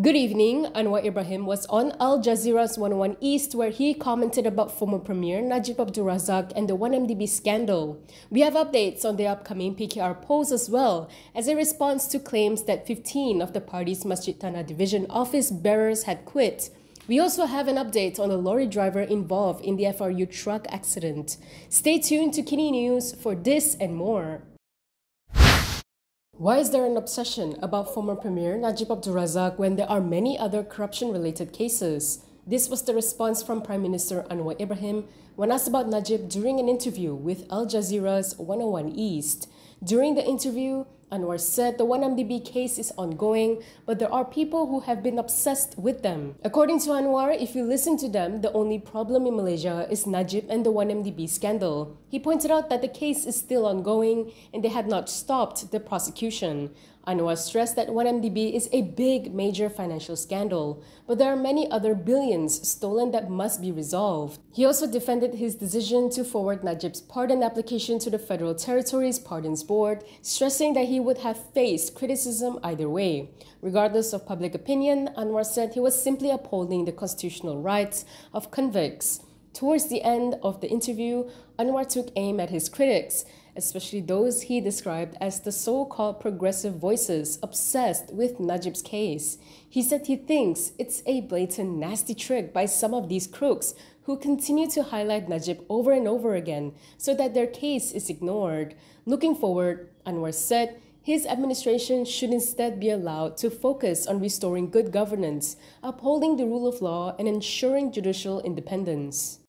Good evening. Anwar Ibrahim was on Al-Jazeera's 101 East where he commented about former Premier Najib Abdul Razak and the 1MDB scandal. We have updates on the upcoming PKR polls as well as a response to claims that 15 of the party's Masjid Tanah division office bearers had quit. We also have an update on the lorry driver involved in the FRU truck accident. Stay tuned to KiniNews for this and more. Why is there an obsession about former Premier Najib Abdul Razak when there are many other corruption-related cases? This was the response from Prime Minister Anwar Ibrahim when asked about Najib during an interview with Al-Jazeera's 101 East. During the interview, Anwar said the 1MDB case is ongoing, but there are people who have been obsessed with them. According to Anwar, if you listen to them, the only problem in Malaysia is Najib and the 1MDB scandal. He pointed out that the case is still ongoing and they had not stopped the prosecution. Anwar stressed that 1MDB is a big, major financial scandal, but there are many other billions stolen that must be resolved. He also defended his decision to forward Najib's pardon application to the Federal Territories Pardons Board, stressing that he would have faced criticism either way. Regardless of public opinion, Anwar said he was simply upholding the constitutional rights of convicts. Towards the end of the interview, Anwar took aim at his critics, especially those he described as the so-called progressive voices obsessed with Najib's case. He said he thinks it's a blatant nasty trick by some of these crooks who continue to highlight Najib over and over again so that their case is ignored. Looking forward, Anwar said his administration should instead be allowed to focus on restoring good governance, upholding the rule of law, and ensuring judicial independence.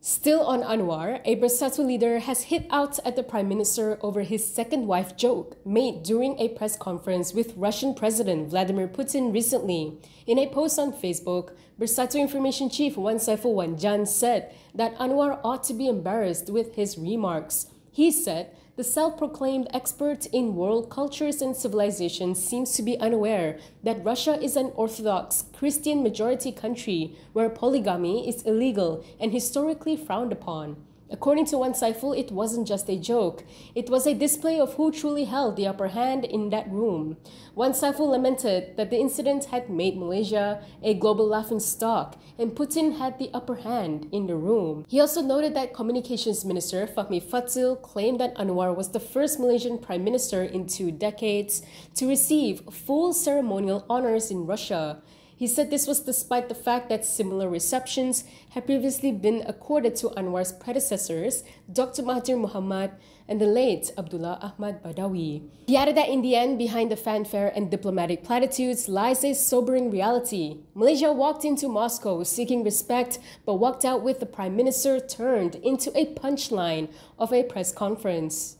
Still on Anwar, a Bersatu leader has hit out at the Prime Minister over his second wife joke made during a press conference with Russian President Vladimir Putin recently. In a post on Facebook, Bersatu Information Chief Wan Saiful Wan Jan said that Anwar ought to be embarrassed with his remarks. He said, "The self-proclaimed expert in world cultures and civilizations seems to be unaware that Russia is an Orthodox Christian majority country where polygamy is illegal and historically frowned upon." According to Wan Saiful, it wasn't just a joke. It was a display of who truly held the upper hand in that room. Wan Saiful lamented that the incident had made Malaysia a global laughingstock and Putin had the upper hand in the room. He also noted that Communications Minister Fahmi Fadzil claimed that Anwar was the first Malaysian Prime Minister in 2 decades to receive full ceremonial honors in Russia. He said this was despite the fact that similar receptions had previously been accorded to Anwar's predecessors, Dr. Mahathir Mohamad and the late Abdullah Ahmad Badawi. He added that in the end, behind the fanfare and diplomatic platitudes lies a sobering reality. Malaysia walked into Moscow seeking respect, but walked out with the Prime Minister turned into a punchline of a press conference.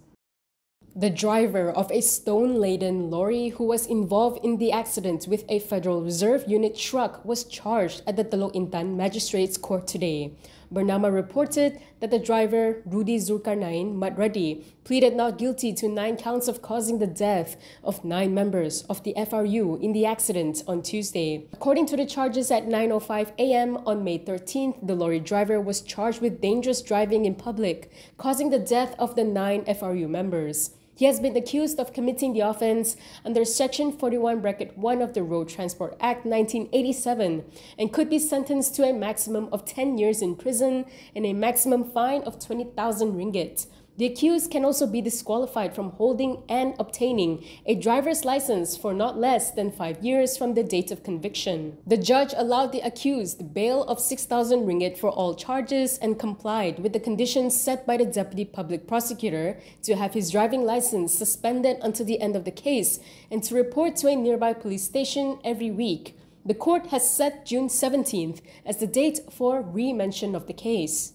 The driver of a stone-laden lorry who was involved in the accident with a Federal Reserve Unit truck was charged at the Teluk Intan Magistrates Court today. Bernama reported that the driver, Rudi Zulkarnain Matradi, pleaded not guilty to 9 counts of causing the death of 9 members of the FRU in the accident on Tuesday. According to the charges at 9:05 a.m. on May 13th, the lorry driver was charged with dangerous driving in public, causing the death of the 9 FRU members. He has been accused of committing the offense under Section 41(1) of the Road Transport Act 1987 and could be sentenced to a maximum of 10 years in prison and a maximum fine of 20,000 ringgit. The accused can also be disqualified from holding and obtaining a driver's license for not less than 5 years from the date of conviction. The judge allowed the accused bail of 6,000 ringgit for all charges and complied with the conditions set by the Deputy Public Prosecutor to have his driving license suspended until the end of the case and to report to a nearby police station every week. The court has set June 17th as the date for re-mention of the case.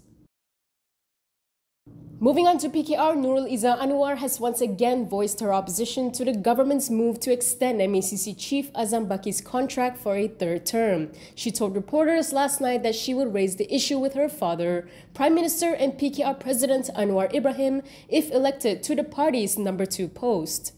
Moving on to PKR, Nurul Izzah Anwar has once again voiced her opposition to the government's move to extend MACC Chief Azam Baki's contract for a 3rd term. She told reporters last night that she would raise the issue with her father, Prime Minister and PKR President Anwar Ibrahim, if elected to the party's number 2 post.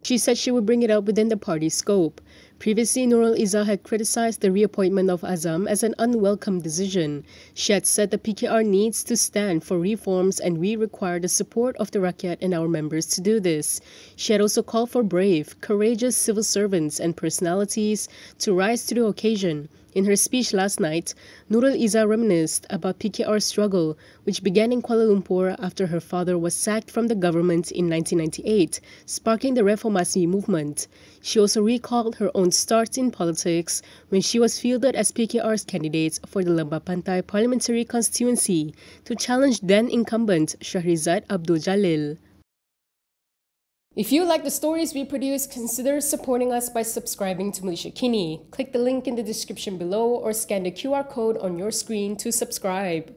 She said she would bring it up within the party scope. Previously, Nurul Izzah had criticized the reappointment of Azam as an unwelcome decision. She had said the PKR needs to stand for reforms and we require the support of the Rakyat and our members to do this. She had also called for brave, courageous civil servants and personalities to rise to the occasion. In her speech last night, Nurul Izzah reminisced about PKR's struggle, which began in Kuala Lumpur after her father was sacked from the government in 1998, sparking the Reformasi movement. She also recalled her own starts in politics when she was fielded as PKR's candidate for the Lembah Pantai parliamentary constituency to challenge then-incumbent Shahrizad Abdul Jalil. If you like the stories we produce, consider supporting us by subscribing to Malaysia Kini. Click the link in the description below or scan the QR code on your screen to subscribe.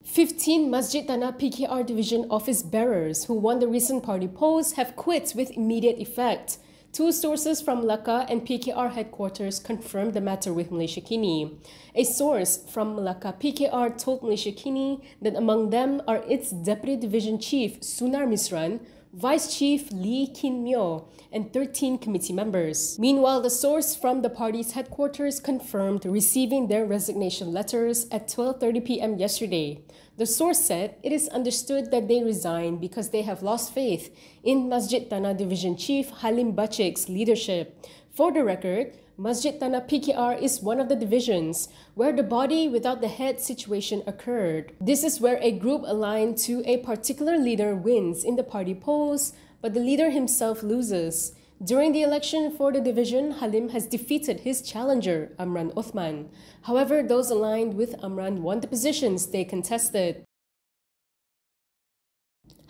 15 Masjid Tanah PKR division office bearers who won the recent party polls have quit with immediate effect. Two sources from Melaka and PKR headquarters confirmed the matter with Malaysia Kini. A source from Melaka PKR told Malaysia Kini that among them are its Deputy Division Chief Sunar Misran, Vice Chief Lee Kin Myo, and 13 committee members. Meanwhile, the source from the party's headquarters confirmed receiving their resignation letters at 12:30 p.m. yesterday. The source said it is understood that they resigned because they have lost faith in Masjid Tanah Division Chief Halim Bachik's leadership. For the record, Masjid Tanah PKR is one of the divisions where the body without the head situation occurred. This is where a group aligned to a particular leader wins in the party polls, but the leader himself loses. During the election for the division, Halim has defeated his challenger, Amran Othman. However, those aligned with Amran won the positions they contested.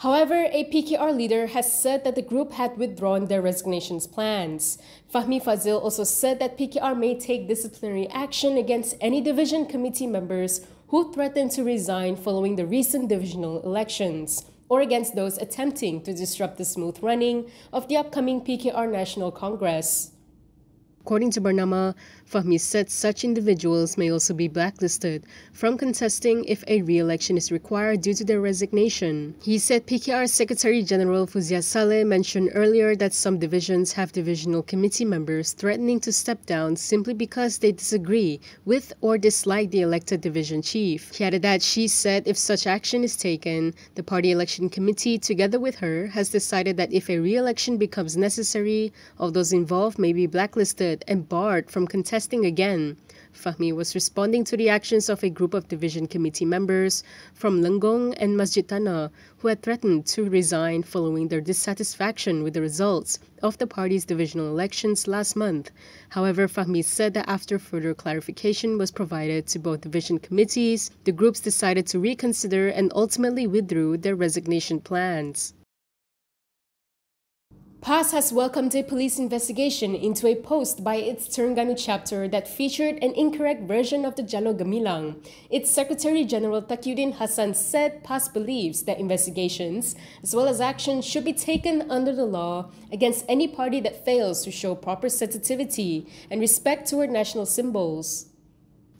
However, a PKR leader has said that the group had withdrawn their resignations plans. Fahmi Fazil also said that PKR may take disciplinary action against any division committee members who threaten to resign following the recent divisional elections, or against those attempting to disrupt the smooth running of the upcoming PKR National Congress. According to Bernama, Fahmi said such individuals may also be blacklisted from contesting if a re-election is required due to their resignation. He said PKR Secretary General Fuzia Saleh mentioned earlier that some divisions have divisional committee members threatening to step down simply because they disagree with or dislike the elected division chief. He added that she said if such action is taken, the party election committee, together with her, has decided that if a re-election becomes necessary, all those involved may be blacklisted and barred from contesting again. Fahmi was responding to the actions of a group of division committee members from Lenggong and Masjid Tanah who had threatened to resign following their dissatisfaction with the results of the party's divisional elections last month. However, Fahmi said that after further clarification was provided to both division committees, the groups decided to reconsider and ultimately withdrew their resignation plans. PAS has welcomed a police investigation into a post by its Terengganu chapter that featured an incorrect version of the Jalur Gemilang. Its Secretary General Taqiyuddin Hassan said PAS believes that investigations, as well as action, should be taken under the law against any party that fails to show proper sensitivity and respect toward national symbols.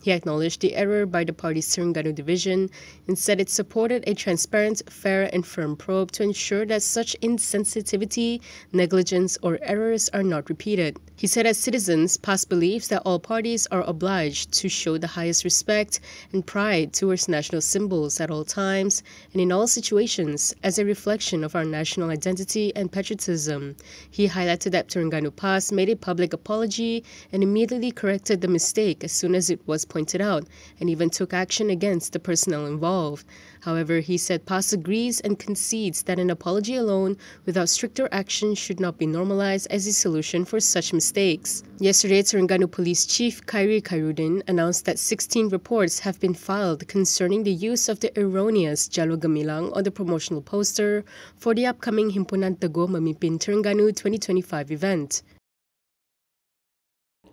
He acknowledged the error by the party's Terengganu division and said it supported a transparent, fair and firm probe to ensure that such insensitivity, negligence or errors are not repeated. He said as citizens, PAS believes that all parties are obliged to show the highest respect and pride towards national symbols at all times and in all situations as a reflection of our national identity and patriotism. He highlighted that Terengganu PAS made a public apology and immediately corrected the mistake as soon as it was pointed out and even took action against the personnel involved. However, he said PAS agrees and concedes that an apology alone without stricter action should not be normalized as a solution for such mistakes. Yesterday, Terengganu Police Chief Khairi Khairuddin announced that 16 reports have been filed concerning the use of the erroneous Jalur Gemilang on the promotional poster for the upcoming Himpunan Teguh Memimpin Terengganu 2025 event.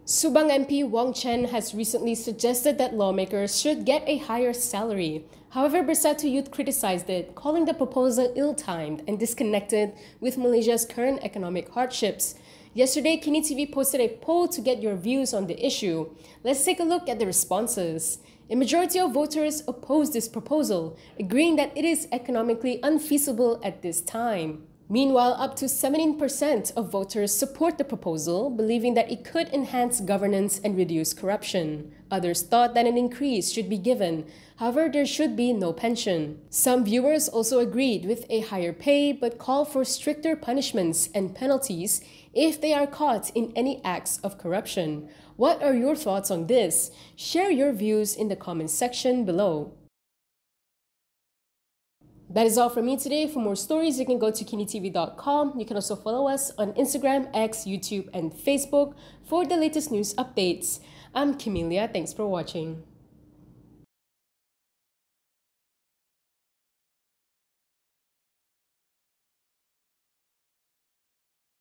Subang MP Wong Chen has recently suggested that lawmakers should get a higher salary. However, Bersatu Youth criticized it, calling the proposal ill-timed and disconnected with Malaysia's current economic hardships. Yesterday, Kinitv posted a poll to get your views on the issue. Let's take a look at the responses. A majority of voters opposed this proposal, agreeing that it is economically unfeasible at this time. Meanwhile, up to 17% of voters support the proposal, believing that it could enhance governance and reduce corruption. Others thought that an increase should be given. However, there should be no pension. Some viewers also agreed with a higher pay but call for stricter punishments and penalties if they are caught in any acts of corruption. What are your thoughts on this? Share your views in the comments section below. That is all from me today. For more stories, you can go to Kinitv.com. You can also follow us on Instagram, X, YouTube, and Facebook for the latest news updates. I'm Camelia. Thanks for watching.